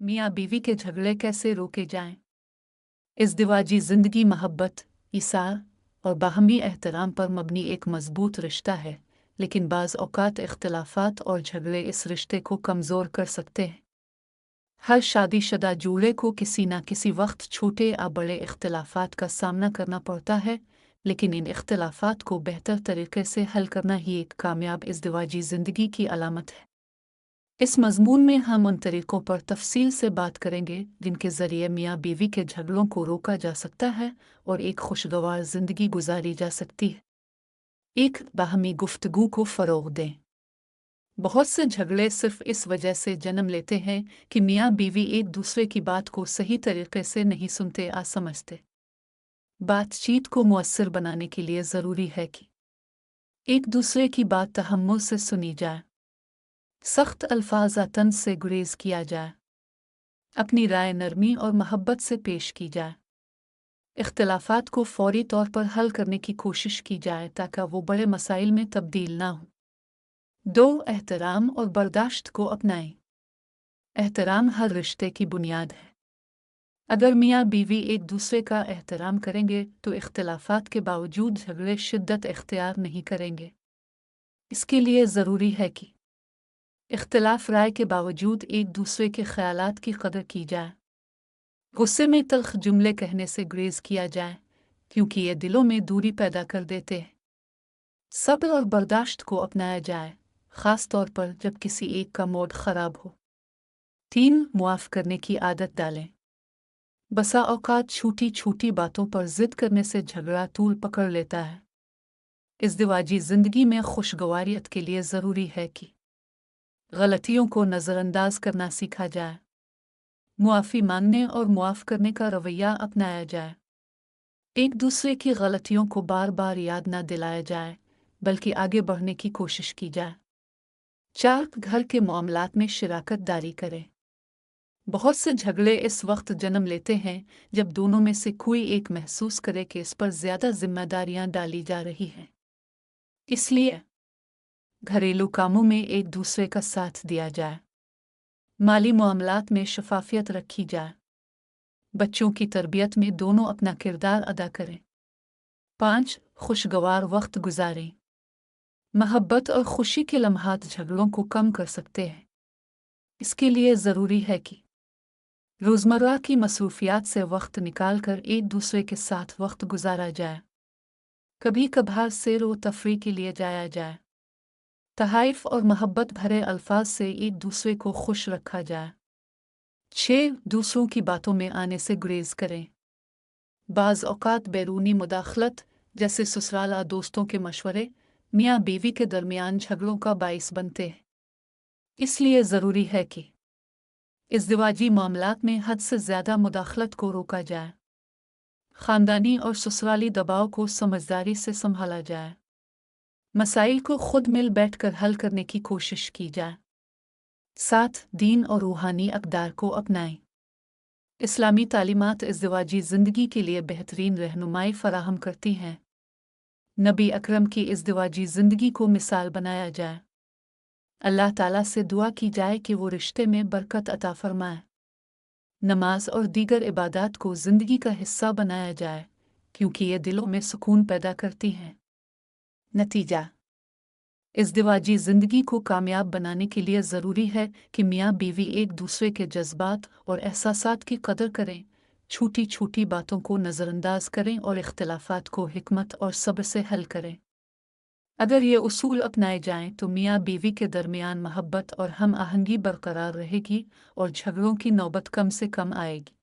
मियाँ बीवी के झगड़े कैसे रोके जाएं? इज़दिवाजी ज़िंदगी मोहब्बत, इसार और बाहमी एहतराम पर मबनी एक मज़बूत रिश्ता है, लेकिन बाज़ औक़ात इख्तिलाफ़ात और झगड़े इस रिश्ते को कमज़ोर कर सकते हैं। हर शादीशुदा जोड़े को किसी न किसी वक्त छोटे या बड़े इख्तिलाफ़ात का सामना करना पड़ता है, लेकिन इन इख्तिलाफ़ात को बेहतर तरीके से हल करना ही एक कामयाब इज़दिवाजी ज़िंदगी की अलामत है। इस मज़मून में हम उन तरीक़ों पर तफ़सील से बात करेंगे जिनके ज़रिए मियाँ बीवी के झगड़ों को रोका जा सकता है और एक खुशगवार ज़िंदगी गुजारी जा सकती है। एक बाहमी गुफ्तगू को फ़रोग़ दें। बहुत से झगड़े सिर्फ़ इस वजह से जन्म लेते हैं कि मियाँ बीवी एक दूसरे की बात को सही तरीके से नहीं सुनते या समझते। बातचीत को मुअस्सर बनाने के लिए ज़रूरी है कि एक दूसरे की बात तहम्मुल से सुनी जाए, सख्त अल्फाज या तंज से गुरेज किया जाए, अपनी राय नरमी और मोहब्बत से पेश की जाए, इख्तिलाफ़ात को फ़ौरी तौर पर हल करने की कोशिश की जाए ताकि वो बड़े मसाइल में तब्दील ना हो। 2. एहतराम और बर्दाश्त को अपनाएं। एहतराम हर रिश्ते की बुनियाद है। अगर मियाँ बीवी एक दूसरे का एहतराम करेंगे तो इख्तिलाफ़ात के बावजूद झगड़े शिद्दत इख्तियार नहीं करेंगे। इसके लिए ज़रूरी है कि इख्तिलाफ़ राय के बावजूद एक दूसरे के ख़यालात की कदर की जाए। गुस्से में तल्ख़ जुमले कहने से गुरेज़ किया जाए, क्योंकि ये दिलों में दूरी पैदा कर देते हैं। सब्र और बर्दाश्त को अपनाया जाए, ख़ास तौर पर जब किसी एक का मूड ख़राब हो। 3. मुआफ़ करने की आदत डालें। बसा औक़ात छोटी छोटी बातों पर ज़िद करने से झगड़ा तूल पकड़ लेता है। इज़दिवाजी ज़िंदगी में खुशगवारियत के लिए ज़रूरी है कि गलतियों को नज़रअंदाज करना सीखा जाए, मुआफ़ी मांगने और मुआफ़ करने का रवैया अपनाया जाए, एक दूसरे की गलतियों को बार बार याद न दिलाया जाए बल्कि आगे बढ़ने की कोशिश की जाए। 4. घर के मामलात में शिराकत दारी करें। बहुत से झगड़े इस वक्त जन्म लेते हैं जब दोनों में से कोई एक महसूस करे कि इस पर ज़्यादा जिम्मेदारियां डाली जा रही हैं। इसलिए घरेलू कामों में एक दूसरे का साथ दिया जाए, माली मामलात में शफाफियत रखी जाए, बच्चों की तरबियत में दोनों अपना किरदार अदा करें। 5. खुशगवार वक्त गुजारें। मोहब्बत और खुशी के लम्हात झगड़ों को कम कर सकते हैं। इसके लिए ज़रूरी है कि रोज़मर्रा की मसरूफ़ियात से वक्त निकाल कर एक दूसरे के साथ वक्त गुजारा जाए। कभी कभार सैर व तफरीह के लिए जाया जाए। तहाइफ़ और मोहब्बत भरे अल्फाज से एक दूसरे को खुश रखा जाए। 6. दूसरों की बातों में आने से गुरेज करें। बाज़ औक़ात बैरूनी मुदाखलत जैसे ससुराल या दोस्तों के मशवरे मियाँ बीवी के दरमियान झगड़ों का बाइस बनते हैं। इसलिए ज़रूरी है कि इज़दिवाजी मामलात में हद से ज़्यादा मुदाखलत को रोका जाए। ख़ानदानी और ससुराली दबाव को समझदारी से संभाला जाए। मसाइल को खुद मिल बैठकर हल करने की कोशिश की जाए। 7. दीन और रूहानी अक़दार को अपनाएं। इस्लामी तालीमात इज़दिवाजी ज़िंदगी के लिए बेहतरीन रहनुमाई फ़राहम करती हैं। नबी अकरम की इज़दिवाजी ज़िंदगी को मिसाल बनाया जाए। अल्लाह ताला से दुआ की जाए कि वो रिश्ते में बरकत अता फ़रमाए। नमाज और दीगर इबादात को ज़िंदगी का हिस्सा बनाया जाए, क्योंकि ये दिलों में सुकून पैदा करती हैं। नतीजा: इज़दिवाजी ज़िंदगी को कामयाब बनाने के लिए ज़रूरी है कि मियाँ बीवी एक दूसरे के जज्बात और एहसासात की कदर करें, छोटी छोटी बातों को नज़रअंदाज करें और इख्तिलाफ़ात को हिकमत और सब्र से हल करें। अगर ये उसूल अपनाए जाएं तो मियाँ बीवी के दरमियान मोहब्बत और हम आहंगी बरकरार रहेगी और झगड़ों की नौबत कम से कम आएगी।